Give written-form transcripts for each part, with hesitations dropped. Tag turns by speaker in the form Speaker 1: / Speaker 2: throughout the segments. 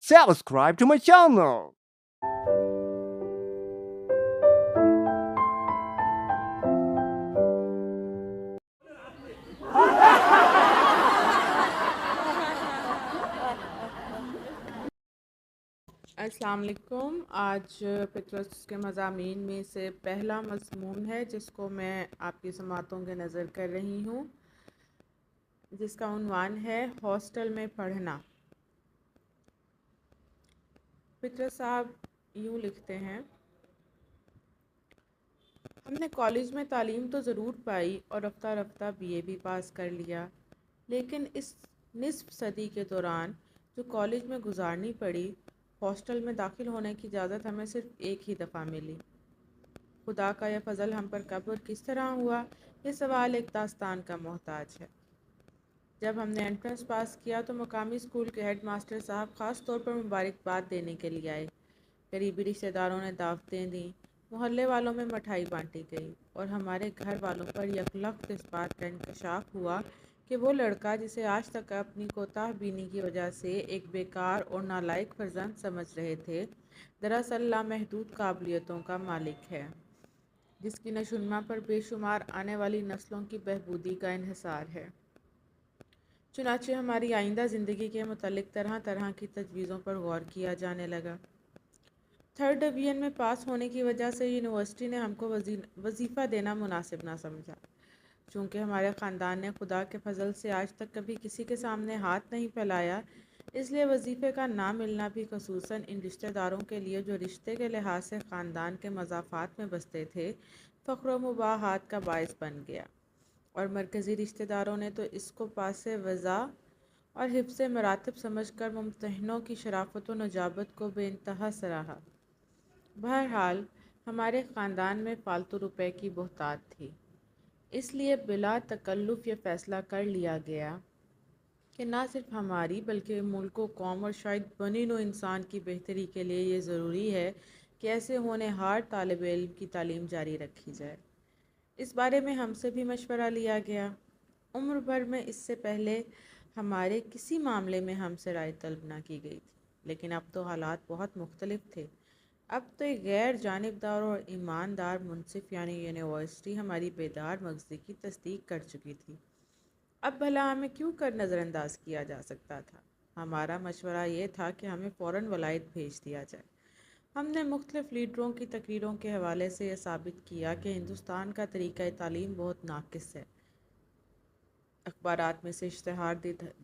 Speaker 1: subscribe to my channel.
Speaker 2: السلام علیکم۔ آج پطرس کے مضامین میں سے پہلا مضمون ہے جس کو میں آپ کی سماعتوں کے نظر کر رہی ہوں، جس کا عنوان ہے ہاسٹل میں پڑھنا۔ پطرس صاحب یوں لکھتے ہیں: ہم نے کالج میں تعلیم تو ضرور پائی اور رفتہ رفتہ بی اے بھی پاس کر لیا، لیکن اس نصف صدی کے دوران جو کالج میں گزارنی پڑی، ہاسٹل میں داخل ہونے کی اجازت ہمیں صرف ایک ہی دفعہ ملی۔ خدا کا یہ فضل ہم پر کب اور کس طرح ہوا، یہ سوال ایک داستان کا محتاج ہے۔ جب ہم نے انٹرنس پاس کیا تو مقامی اسکول کے ہیڈ ماسٹر صاحب خاص طور پر مبارکباد دینے کے لیے آئے۔ قریبی رشتہ داروں نے دعوتیں دیں، محلے والوں میں مٹھائی بانٹی گئی، اور ہمارے گھر والوں پر یکلخت اس بات کا انکشاف ہوا کہ وہ لڑکا جسے آج تک اپنی کوتاہ بینی کی وجہ سے ایک بیکار اور نالائق فرزند سمجھ رہے تھے، دراصل لامحدود قابلیتوں کا مالک ہے، جس کی نشوونما پر بے شمار آنے والی نسلوں کی بہبودی کا انحصار ہے۔ چنانچہ ہماری آئندہ زندگی کے متعلق طرح طرح کی تجویزوں پر غور کیا جانے لگا۔ 3rd ڈویژن میں پاس ہونے کی وجہ سے یونیورسٹی نے ہم کو وظیفہ دینا مناسب نہ سمجھا۔ چونکہ ہمارے خاندان نے خدا کے فضل سے آج تک کبھی کسی کے سامنے ہاتھ نہیں پھیلایا، اس لیے وظیفے کا نہ ملنا بھی خصوصاً ان رشتہ داروں کے لیے جو رشتے کے لحاظ سے خاندان کے مضافات میں بستے تھے، فخر و مباحات کا باعث بن گیا، اور مرکزی رشتہ داروں نے تو اس کو پاس وضع اور حفظ مراتب سمجھ کر ممتحنوں کی شرافت و نجابت کو بے انتہا سراہا۔ بہرحال ہمارے خاندان میں فالتو روپے کی بہتات تھی، اس لیے بلا تکلف یہ فیصلہ کر لیا گیا کہ نہ صرف ہماری بلکہ ملک و قوم اور شاید بنی نوع انسان کی بہتری کے لیے یہ ضروری ہے کہ ایسے ہونہار طالب علم کی تعلیم جاری رکھی جائے۔ اس بارے میں ہم سے بھی مشورہ لیا گیا۔ عمر بھر میں اس سے پہلے ہمارے کسی معاملے میں ہم سے رائے طلب نہ کی گئی تھی، لیکن اب تو حالات بہت مختلف تھے۔ اب تو ایک غیر جانبدار اور ایماندار منصف یعنی یونیورسٹی ہماری بیدار مغزی کی تصدیق کر چکی تھی۔ اب بھلا ہمیں کیوں کر نظر انداز کیا جا سکتا تھا؟ ہمارا مشورہ یہ تھا کہ ہمیں فوراً ولایت بھیج دیا جائے۔ ہم نے مختلف لیڈروں کی تقریروں کے حوالے سے یہ ثابت کیا کہ ہندوستان کا طریقہ تعلیم بہت ناقص ہے۔ اخبارات میں سے اشتہار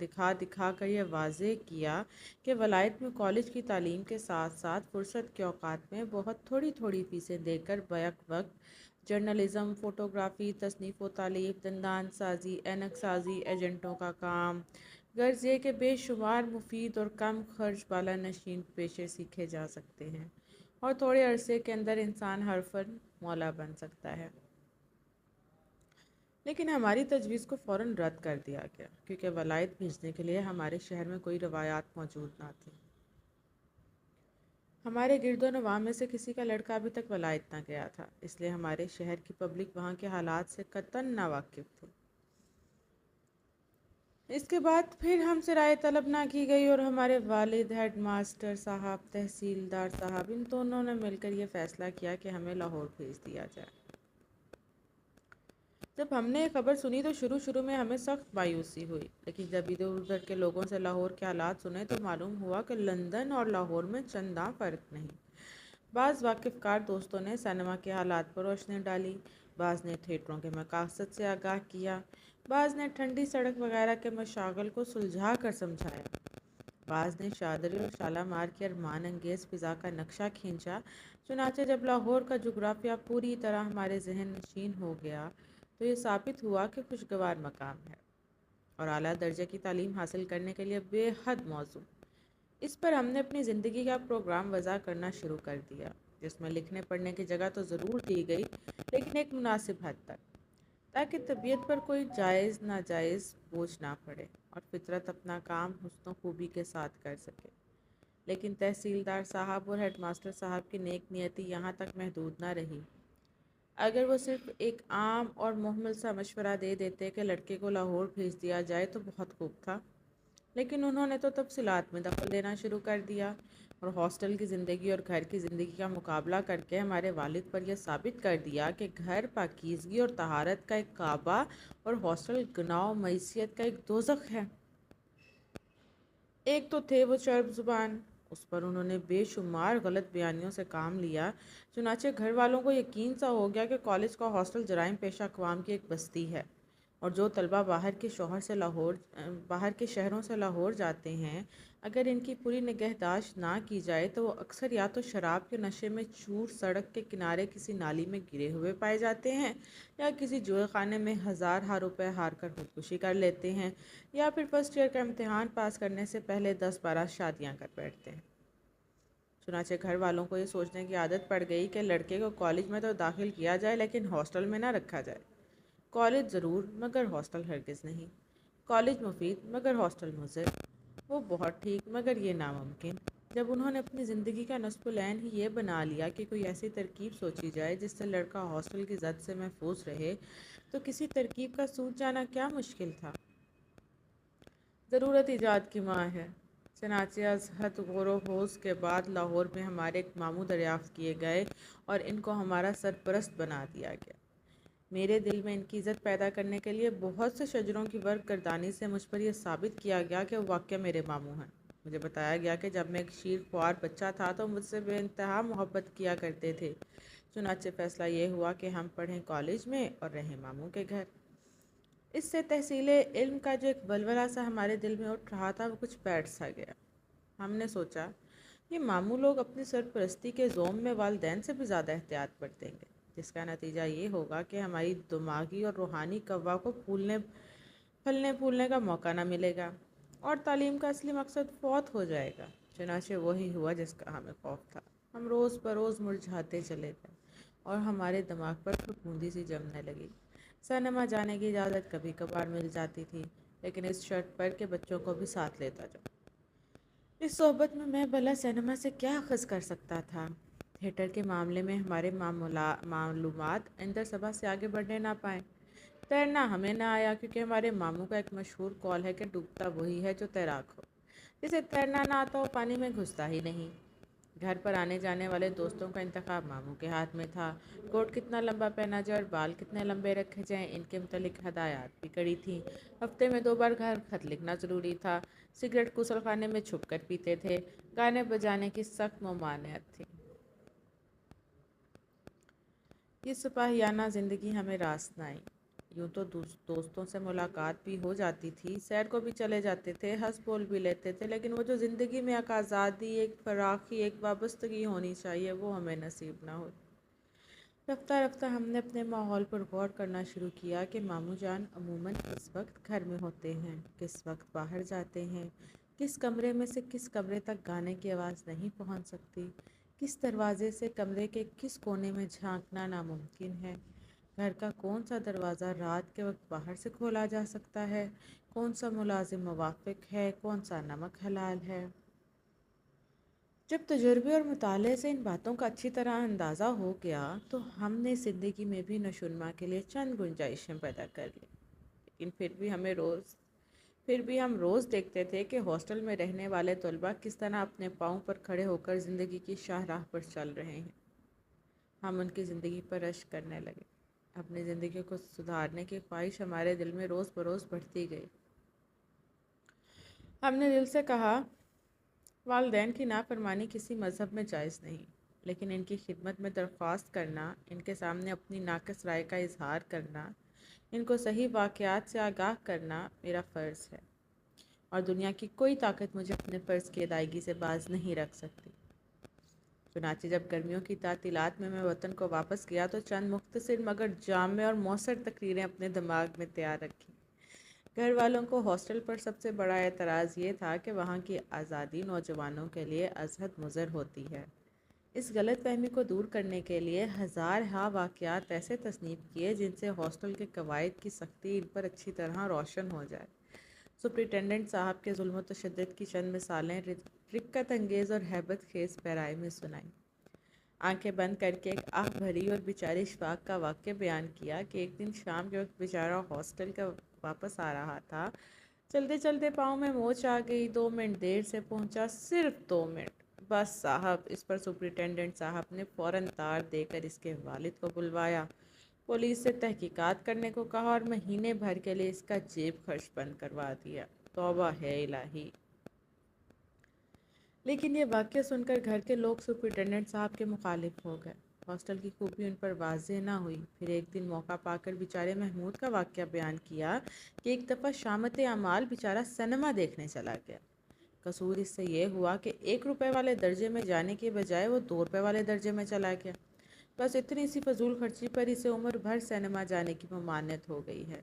Speaker 2: دکھا دکھا کر یہ واضح کیا کہ ولایت میں کالج کی تعلیم کے ساتھ ساتھ فرصت کے اوقات میں بہت تھوڑی تھوڑی فیسیں دے کر بیک وقت جرنلزم، فوٹوگرافی، تصنیف و تالیف، دندان سازی، اینک سازی، ایجنٹوں کا کام، غرض یہ کہ بے شمار مفید اور کم خرچ بالا نشین پیشے سیکھے جا سکتے ہیں، اور تھوڑے عرصے کے اندر انسان ہر فن مولا بن سکتا ہے۔ لیکن ہماری تجویز کو فوراً رد کر دیا گیا، کیونکہ ولایت بھیجنے کے لیے ہمارے شہر میں کوئی روایات موجود نہ تھیں۔ ہمارے گرد و نواح میں سے کسی کا لڑکا ابھی تک ولایت نہ گیا تھا، اس لیے ہمارے شہر کی پبلک وہاں کے حالات سے قطعاً ناواقف تھی۔ اس کے بعد پھر ہم سے رائے طلب نہ کی گئی، اور ہمارے والد، ہیڈ ماسٹر صاحب، تحصیلدار صاحب، ان دونوں نے مل کر یہ فیصلہ کیا کہ ہمیں لاہور بھیج دیا جائے۔ جب ہم نے یہ خبر سنی تو شروع میں ہمیں سخت مایوسی ہوئی، لیکن جب ادھر ادھر کے لوگوں سے لاہور کے حالات سنے تو معلوم ہوا کہ لندن اور لاہور میں چنداں فرق نہیں۔ بعض واقف کار دوستوں نے سینما کے حالات پر روشنی ڈالی، بعض نے تھیٹروں کے مقاصد سے آگاہ کیا، بعض نے ٹھنڈی سڑک وغیرہ کے مشاغل کو سلجھا کر سمجھایا، بعض نے شادری اور شالامار کے ارمان انگیز فضا کا نقشہ کھینچا۔ چنانچہ جب لاہور کا جغرافیہ پوری طرح ہمارے ذہن نشین ہو گیا تو یہ ثابت ہوا کہ خوشگوار مقام ہے، اور اعلیٰ درجے کی تعلیم حاصل کرنے کے لیے بے حد موزوں۔ اس پر ہم نے اپنی زندگی کا پروگرام وضع کرنا شروع کر دیا، جس میں لکھنے پڑھنے کی جگہ تو ضرور دی گئی، لیکن ایک مناسب حد تک، تاکہ طبیعت پر کوئی جائز ناجائز بوجھ نہ پڑے اور فطرت اپنا کام حسن و خوبی کے ساتھ کر سکے۔ لیکن تحصیلدار صاحب اور ہیڈ ماسٹر صاحب کی نیک نیتی یہاں تک محدود نہ رہی۔ اگر وہ صرف ایک عام اور محمل سا مشورہ دے دیتے کہ لڑکے کو لاہور بھیج دیا جائے تو بہت خوب تھا، لیکن انہوں نے تو تفصیلات میں دخل دینا شروع کر دیا اور ہاسٹل کی زندگی اور گھر کی زندگی کا مقابلہ کر کے ہمارے والد پر یہ ثابت کر دیا کہ گھر پاکیزگی اور طہارت کا ایک کعبہ اور ہاسٹل گناہ و معصیت کا ایک دوزخ ہے۔ ایک تو تھے وہ چرب زبان، اس پر انہوں نے بے شمار غلط بیانیوں سے کام لیا، چنانچہ گھر والوں کو یقین سا ہو گیا کہ کالج کا ہاسٹل جرائم پیشہ اقوام کی ایک بستی ہے، اور جو طلبہ باہر کے شہروں سے لاہور جاتے ہیں، اگر ان کی پوری نگہداشت نہ کی جائے تو وہ اکثر یا تو شراب کے نشے میں چور سڑک کے کنارے کسی نالی میں گرے ہوئے پائے جاتے ہیں، یا کسی جوئے خانے میں ہزار روپے ہار کر خودکشی کر لیتے ہیں، یا پھر فرسٹ ایئر کا امتحان پاس کرنے سے پہلے 10-12 شادیاں کر بیٹھتے ہیں۔ چنانچہ گھر والوں کو یہ سوچنے کی عادت پڑ گئی کہ لڑکے کو کالج میں تو داخل کیا جائے لیکن ہاسٹل میں نہ رکھا جائے۔ کالج ضرور مگر ہاسٹل ہرگز نہیں، کالج مفید مگر ہاسٹل مضر، وہ بہت ٹھیک مگر یہ ناممکن۔ جب انہوں نے اپنی زندگی کا نصب العین ہی یہ بنا لیا کہ کوئی ایسی ترکیب سوچی جائے جس سے لڑکا ہاسٹل کی زد سے محفوظ رہے، تو کسی ترکیب کا سوچ جانا کیا مشکل تھا۔ ضرورت ایجاد کی ماں ہے۔ چنانچہ از حد غور و خوض کے بعد لاہور میں ہمارے ایک ماموں دریافت کیے گئے اور ان کو ہمارا سرپرست بنا دیا گیا۔ میرے دل میں ان کی عزت پیدا کرنے کے لیے بہت سے شجروں کی ورق گردانی سے مجھ پر یہ ثابت کیا گیا کہ وہ واقعہ میرے ماموں ہیں۔ مجھے بتایا گیا کہ جب میں ایک شیر خوار بچہ تھا تو مجھ سے بے انتہا محبت کیا کرتے تھے، چنانچہ فیصلہ یہ ہوا کہ ہم پڑھیں کالج میں اور رہیں ماموں کے گھر۔ اس سے تحصیل علم کا جو ایک ولولہ سا ہمارے دل میں اٹھ رہا تھا وہ کچھ بیٹھ سا گیا۔ ہم نے سوچا یہ ماموں لوگ اپنی سرپرستی کے زوم میں والدین سے بھی زیادہ احتیاط برتیں گے، جس کا نتیجہ یہ ہوگا کہ ہماری دماغی اور روحانی قوا کو پھلنے پھولنے کا موقع نہ ملے گا اور تعلیم کا اصلی مقصد فوت ہو جائے گا۔ چنانچہ وہی ہوا جس کا ہمیں خوف تھا۔ ہم روز بروز مرجھاتے چلے گئے اور ہمارے دماغ پر پھپھوندی سی جمنے لگی۔ سینما جانے کی اجازت کبھی کبھار مل جاتی تھی، لیکن اس شرط پر کہ بچوں کو بھی ساتھ لیتا جاؤ۔ اس صحبت میں بھلا سینما سے کیا اخذ کر سکتا تھا؟ تھیٹر کے معاملے میں ہمارے معلومات اندر صبا سے آگے بڑھنے نہ پائیں۔ تیرنا ہمیں نہ آیا کیونکہ ہمارے ماموں کا ایک مشہور قول ہے کہ ڈوبتا وہی ہے جو تیراک ہو، جسے تیرنا نہ آتا وہ پانی میں گھستا ہی نہیں۔ گھر پر آنے جانے والے دوستوں کا انتخاب ماموں کے ہاتھ میں تھا۔ کوٹ کتنا لمبا پہنا جائے اور بال کتنے لمبے رکھے جائیں، ان کے متعلق ہدایات بھی کڑی تھیں۔ ہفتے میں 2 بار گھر خط لکھنا ضروری تھا۔ سگریٹ غسل خانے میں چھپ کر پیتے تھے۔ گانے بجانے کی سخت ممانعت تھی۔ یہ سپاہیانہ زندگی ہمیں راس نہ آئی۔ یوں تو دوستوں سے ملاقات بھی ہو جاتی تھی، سیر کو بھی چلے جاتے تھے، ہنس بول بھی لیتے تھے، لیکن وہ جو زندگی میں ایک آزادی، ایک فراخی، ایک وابستگی ہونی چاہیے وہ ہمیں نصیب نہ ہوئی۔ رفتہ رفتہ ہم نے اپنے ماحول پر غور کرنا شروع کیا کہ ماموں جان عموماً کس وقت گھر میں ہوتے ہیں، کس وقت باہر جاتے ہیں، کس کمرے میں سے کس کمرے تک گانے کی آواز نہیں پہنچ سکتی، کس دروازے سے کمرے کے کس کونے میں جھانکنا ناممکن ہے، گھر کا کون سا دروازہ رات کے وقت باہر سے کھولا جا سکتا ہے، کون سا ملازم موافق ہے، کون سا نمک حلال ہے۔ جب تجربے اور مطالعے سے ان باتوں کا اچھی طرح اندازہ ہو گیا تو ہم نے زندگی میں بھی نشوونما کے لیے چند گنجائشیں پیدا کر لیں، لیکن پھر بھی ہم روز دیکھتے تھے کہ ہاسٹل میں رہنے والے طلباء کس طرح اپنے پاؤں پر کھڑے ہو کر زندگی کی شاہراہ پر چل رہے ہیں۔ ہم ان کی زندگی پر رشک کرنے لگے۔ اپنی زندگی کو سدھارنے کی خواہش ہمارے دل میں روز بروز بڑھتی گئی۔ ہم نے دل سے کہا والدین کی نافرمانی کسی مذہب میں جائز نہیں، لیکن ان کی خدمت میں درخواست کرنا، ان کے سامنے اپنی ناقص رائے کا اظہار کرنا، ان کو صحیح واقعات سے آگاہ کرنا میرا فرض ہے، اور دنیا کی کوئی طاقت مجھے اپنے فرض کی ادائیگی سے باز نہیں رکھ سکتی۔ چنانچہ جب گرمیوں کی تعطیلات میں وطن کو واپس گیا تو چند مختصر مگر جامع اور مؤثر تقریریں اپنے دماغ میں تیار رکھیں۔ گھر والوں کو ہاسٹل پر سب سے بڑا اعتراض یہ تھا کہ وہاں کی آزادی نوجوانوں کے لیے از حد مضر ہوتی ہے۔ اس غلط فہمی کو دور کرنے کے لیے ہزارہا واقعات ایسے تصنیف کیے جن سے ہاسٹل کے قواعد کی سختی ان پر اچھی طرح روشن ہو جائے۔ سپرنٹینڈنٹ صاحب کے ظلم و تشدد کی چند مثالیں رقت انگیز اور ہیبت خیز پیرائی میں سنائیں۔ آنکھیں بند کر کے ایک آہ بھری اور بیچاری اشفاق کا واقعہ بیان کیا کہ ایک دن شام کے وقت بیچارہ ہاسٹل کا واپس آ رہا تھا چلتے چلتے پاؤں میں موچ آ گئی، 2 منٹ دیر سے پہنچا، صرف 2 منٹ۔ بس صاحب، اس پر سپرنٹینڈنٹ صاحب نے فوراً تار دے کر اس کے والد کو بلوایا، پولیس سے تحقیقات کرنے کو کہا اور مہینے بھر کے لیے اس کا جیب خرچ بند کروا دیا۔ توبہ ہے الہی! لیکن یہ واقعہ سن کر گھر کے لوگ سپرنٹینڈنٹ صاحب کے مخالف ہو گئے۔ ہاسٹل کی خوبی ان پر واضح نہ ہوئی۔ پھر ایک دن موقع پا کر بیچارے محمود کا واقعہ بیان کیا کہ ایک دفعہ شامت اعمال بیچارہ سنیما دیکھنے چلا گیا۔ قصور اس سے یہ ہوا کہ 1 روپے والے درجے میں جانے کے بجائے وہ 2 روپے والے درجے میں چلا گیا۔ بس اتنی سی فضول خرچی پر اسے عمر بھر سنیما جانے کی ممانعت ہو گئی ہے۔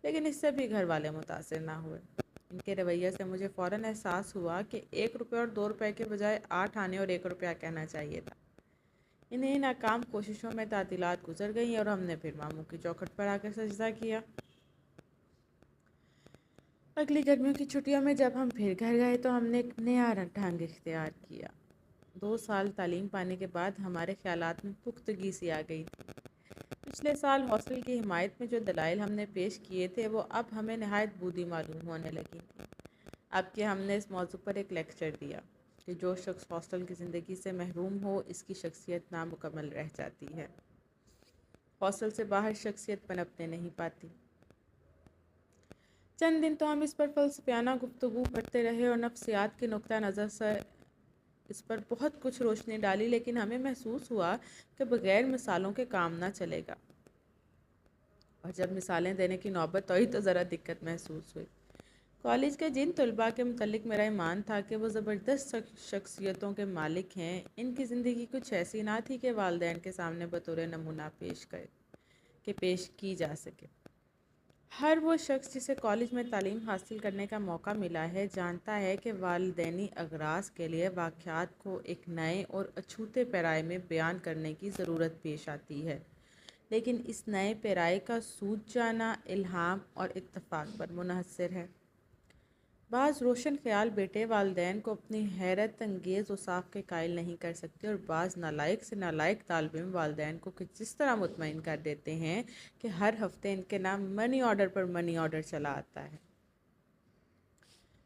Speaker 2: لیکن اس سے بھی گھر والے متاثر نہ ہوئے۔ ان کے رویے سے مجھے فوراً احساس ہوا کہ 1 روپے اور 2 روپے کے بجائے 8 آنے اور 1 روپیہ کہنا چاہیے تھا۔ انہیں ناکام کوششوں میں تعطیلات گزر گئیں اور ہم نے پھر ماموں کی چوکھٹ پر آ کر سجدہ کیا۔ اگلی گرمیوں کی چھٹیوں میں جب ہم پھر گھر گئے تو ہم نے ایک نیا ڈھنگ اختیار کیا۔ 2 سال تعلیم پانے کے بعد ہمارے خیالات میں پختگی سی آ گئی تھی۔ پچھلے سال ہاسٹل کی حمایت میں جو دلائل ہم نے پیش کیے تھے وہ اب ہمیں نہایت بودھی معلوم ہونے لگی تھی۔ اب کہ ہم نے اس موضوع پر ایک لیکچر دیا کہ جو شخص ہاسٹل کی زندگی سے محروم ہو اس کی شخصیت نامکمل رہ جاتی ہے، ہاسٹل سے باہر شخصیت پنپنے نہیں پاتی۔ چند دن تو ہم اس پر فلسفیانہ گفتگو کرتے رہے اور نفسیات کے نقطہ نظر سے اس پر بہت کچھ روشنی ڈالی، لیکن ہمیں محسوس ہوا کہ بغیر مثالوں کے کام نہ چلے گا، اور جب مثالیں دینے کی نوبت آئی تو ذرا دقت محسوس ہوئی۔ کالج کے جن طلباء کے متعلق میرا ایمان تھا کہ وہ زبردست شخصیتوں کے مالک ہیں، ان کی زندگی کچھ ایسی نہ تھی کہ والدین کے سامنے بطور نمونہ پیش کی جا سکے۔ ہر وہ شخص جسے کالج میں تعلیم حاصل کرنے کا موقع ملا ہے جانتا ہے کہ والدینی اغراض کے لیے واقعات کو ایک نئے اور اچھوتے پیرائے میں بیان کرنے کی ضرورت پیش آتی ہے، لیکن اس نئے پیرائے کا سوجھ جانا الہام اور اتفاق پر منحصر ہے۔ بعض روشن خیال بیٹے والدین کو اپنی حیرت انگیز اوصاف کے قائل نہیں کر سکتے، اور بعض نالائق سے نالائق طالب علم والدین کو جس طرح مطمئن کر دیتے ہیں کہ ہر ہفتے ان کے نام منی آرڈر پر منی آرڈر چلا آتا ہے۔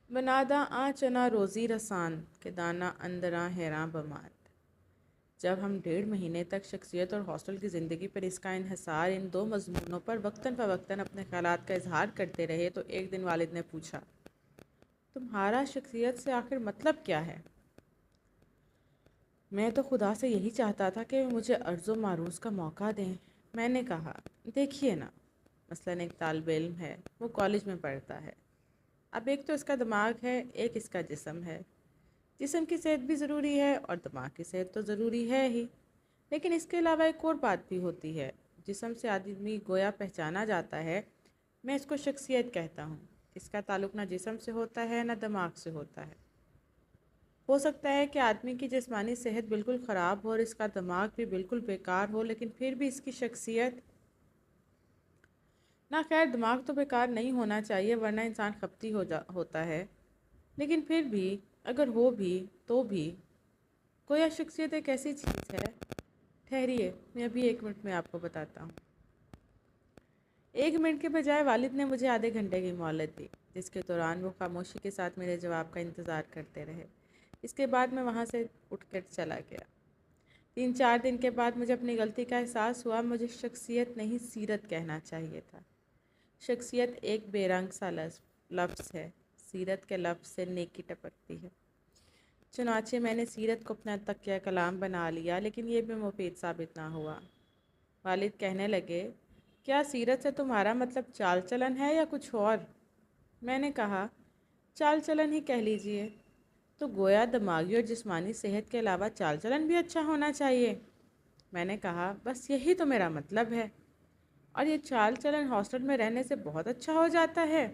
Speaker 2: بناداں آ چنا روزی رسان کہ دانا اندراں حیراں بمات۔ جب ہم 1.5 مہینے تک شخصیت اور ہاسٹل کی زندگی پر اس کا انحصار، ان 2 مضمونوں پر وقتاً فوقتاً اپنے خیالات کا اظہار کرتے رہے تو ایک دن والد نے پوچھا، تمہارا شخصیت سے آخر مطلب کیا ہے؟ میں تو خدا سے یہی چاہتا تھا کہ وہ مجھے عرض و معروض کا موقع دیں۔ میں نے کہا، دیکھیے نا، مثلاً ایک طالب علم ہے، وہ کالج میں پڑھتا ہے۔ اب ایک تو اس کا دماغ ہے، ایک اس کا جسم ہے۔ جسم کی صحت بھی ضروری ہے اور دماغ کی صحت تو ضروری ہے ہی، لیکن اس کے علاوہ ایک اور بات بھی ہوتی ہے۔ جسم سے آدمی گویا پہچانا جاتا ہے، میں اس کو شخصیت کہتا ہوں۔ اس کا تعلق نہ جسم سے ہوتا ہے نہ دماغ سے ہوتا ہے۔ ہو سکتا ہے کہ آدمی کی جسمانی صحت بالکل خراب ہو اور اس کا دماغ بھی بالکل بیکار ہو، لیکن پھر بھی اس کی شخصیت نہ، خیر دماغ تو بیکار نہیں ہونا چاہیے ورنہ انسان خپتی ہوتا ہے، لیکن پھر بھی اگر ہو بھی تو بھی گویا شخصیت ایک ایسی چیز ہے۔ ٹھہریے، میں ابھی 1 منٹ میں آپ کو بتاتا ہوں۔ 1 منٹ کے بجائے والد نے مجھے آدھے گھنٹے کی مہلت دی، جس کے دوران وہ خاموشی کے ساتھ میرے جواب کا انتظار کرتے رہے۔ اس کے بعد میں وہاں سے اٹھ کر چلا گیا۔ 3-4 دن کے بعد مجھے اپنی غلطی کا احساس ہوا۔ مجھے شخصیت نہیں سیرت کہنا چاہیے تھا۔ شخصیت ایک بے رنگ سا لفظ ہے، سیرت کے لفظ سے نیکی ٹپکتی ہے۔ چنانچہ میں نے سیرت کو اپنا تکیہ کلام بنا لیا، لیکن یہ بھی مفید ثابت نہ ہوا۔ والد کہنے لگے، کیا سیرت سے تمہارا مطلب چال چلن ہے یا کچھ اور؟ میں نے کہا، چال چلن ہی کہہ لیجئے۔ تو گویا دماغی اور جسمانی صحت کے علاوہ چال چلن بھی اچھا ہونا چاہیے؟ میں نے کہا، بس یہی تو میرا مطلب ہے۔ اور یہ چال چلن ہاسٹل میں رہنے سے بہت اچھا ہو جاتا ہے؟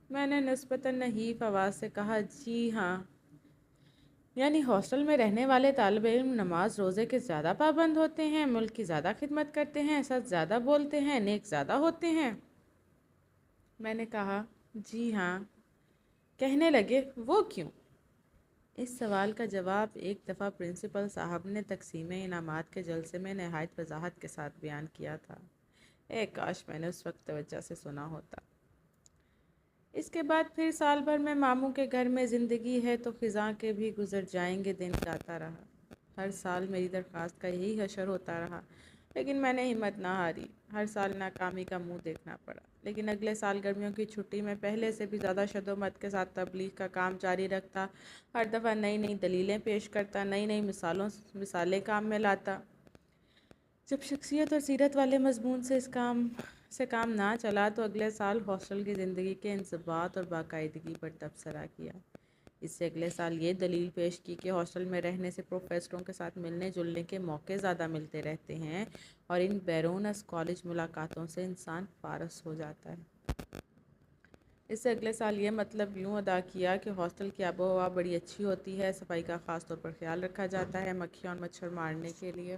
Speaker 2: میں نے نسبتاً نحیف آواز سے کہا، جی ہاں۔ یعنی ہاسٹل میں رہنے والے طالب علم نماز روزے کے زیادہ پابند ہوتے ہیں، ملک کی زیادہ خدمت کرتے ہیں، سچ زیادہ بولتے ہیں، نیک زیادہ ہوتے ہیں؟ میں نے کہا، جی ہاں۔ کہنے لگے، وہ کیوں؟ اس سوال کا جواب ایک دفعہ پرنسپل صاحب نے تقسیم انعامات کے جلسے میں نہایت وضاحت کے ساتھ بیان کیا تھا۔ کاش میں نے اس وقت توجہ سے سنا ہوتا۔ اس کے بعد پھر سال بھر میں ماموں کے گھر میں زندگی ہے تو خزاں کے بھی گزر جائیں گے دن گاتا رہا۔ ہر سال میری درخواست کا یہی حشر ہوتا رہا، لیکن میں نے ہمت نہ ہاری۔ ہر سال ناکامی کا منہ دیکھنا پڑا، لیکن اگلے سال گرمیوں کی چھٹی میں پہلے سے بھی زیادہ شد و مت کے ساتھ تبلیغ کا کام جاری رکھتا، ہر دفعہ نئی نئی دلیلیں پیش کرتا، نئی نئی مثالیں کام میں لاتا۔ جب شخصیت اور سیرت والے مضمون سے کام نہ چلا تو اگلے سال ہاسٹل کی زندگی کے انضباط اور باقاعدگی پر تبصرہ کیا۔ اس سے اگلے سال یہ دلیل پیش کی کہ ہاسٹل میں رہنے سے پروفیسروں کے ساتھ ملنے جلنے کے موقع زیادہ ملتے رہتے ہیں اور ان بیرون از کالج ملاقاتوں سے انسان فارغ ہو جاتا ہے۔ اس سے اگلے سال یہ مطلب یوں ادا کیا کہ ہاسٹل کی آب و ہوا بڑی اچھی ہوتی ہے، صفائی کا خاص طور پر خیال رکھا جاتا ہے، مکھیاں اور مچھر مارنے کے لیے